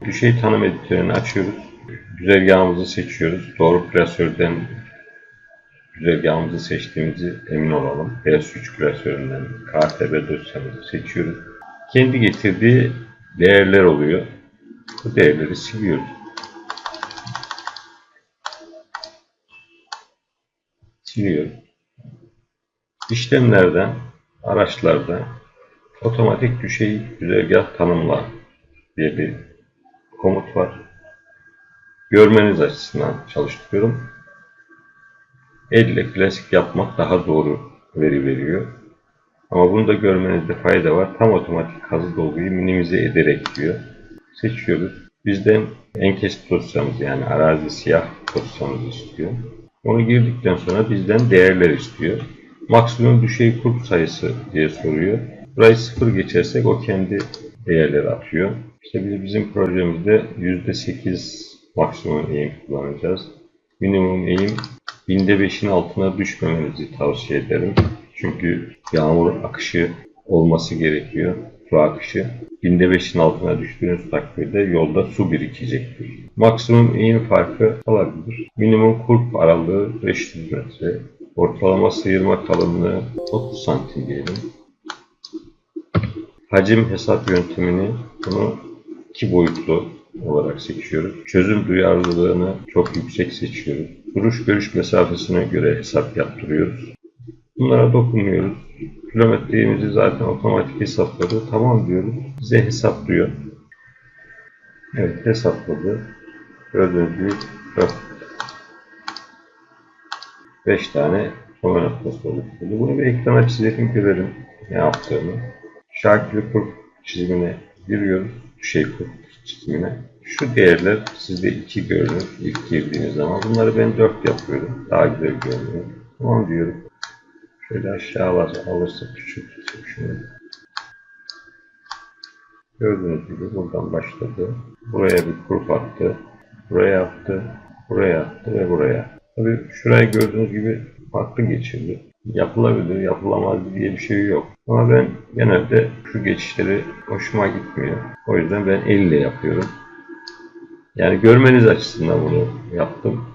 Düşey tanım editörünü açıyoruz. Güzergahımızı seçiyoruz. Doğru klasörden güzergahımızı seçtiğimizi emin olalım. PS3 klasöründen KTB dosyamızı seçiyoruz. Kendi getirdiği değerler oluyor. Bu değerleri siliyoruz. Siliyoruz. İşlemlerden, araçlarda otomatik düşey güzergah tanımla diye bir komut var. Görmeniz açısından çalıştırıyorum. Elle klasik yapmak daha doğru veri veriyor. Ama bunu da görmenizde fayda var. Tam otomatik kazı dolguyu minimize ederek diyor. Seçiyoruz. Bizden enkes dosyamız yani arazi siyah dosyamızı istiyor. Onu girdikten sonra bizden değerler istiyor. Maksimum düşey kurp sayısı diye soruyor. Burayı 0 geçersek o kendi değerleri atıyor. İşte bizim projemizde %8 maksimum eğim kullanacağız. Minimum eğim binde 5'in altına düşmemenizi tavsiye ederim. Çünkü yağmur akışı olması gerekiyor. Su akışı. Binde 5'in altına düştüğünüz takdirde yolda su birikecektir. Maksimum eğim farkı olabilir. Minimum kurp aralığı 500 metre. Ortalama sıyırma kalınlığı 30 santim diyelim. Hacim hesap yöntemini bunu 2 boyutlu olarak seçiyoruz. Çözüm duyarlılığını çok yüksek seçiyoruz. Duruş görüş mesafesine göre hesap yaptırıyoruz. Bunlara dokunmuyoruz. Kilometreğimizi zaten otomatik hesapladı. Tamam diyoruz. Bize hesaplıyor. Evet hesapladı. Gördüğünüz gibi 5 tane sona noktası oluşturdu. Bunu bir ekrana çizelim görelim ne yaptığını. Şakirli kurp çizimine giriyoruz. Düşey kurp çizimine. Şu değerler sizde 2 görünür ilk girdiğiniz zaman. Bunları ben 4 yapıyorum. Daha güzel görünüyor. Tamam diyorum. Şöyle aşağı alırsak küçültürsek şunu. Gördüğünüz gibi buradan başladı. Buraya bir kurp attı. Buraya attı. Buraya attı ve buraya. Tabii şurayı gördüğünüz gibi farklı geçirdi. Yapılabilir, yapılamaz diye bir şey yok. Ama ben genelde şu geçişleri hoşuma gitmiyor. O yüzden ben elle yapıyorum. Yani görmeniz açısından bunu yaptım.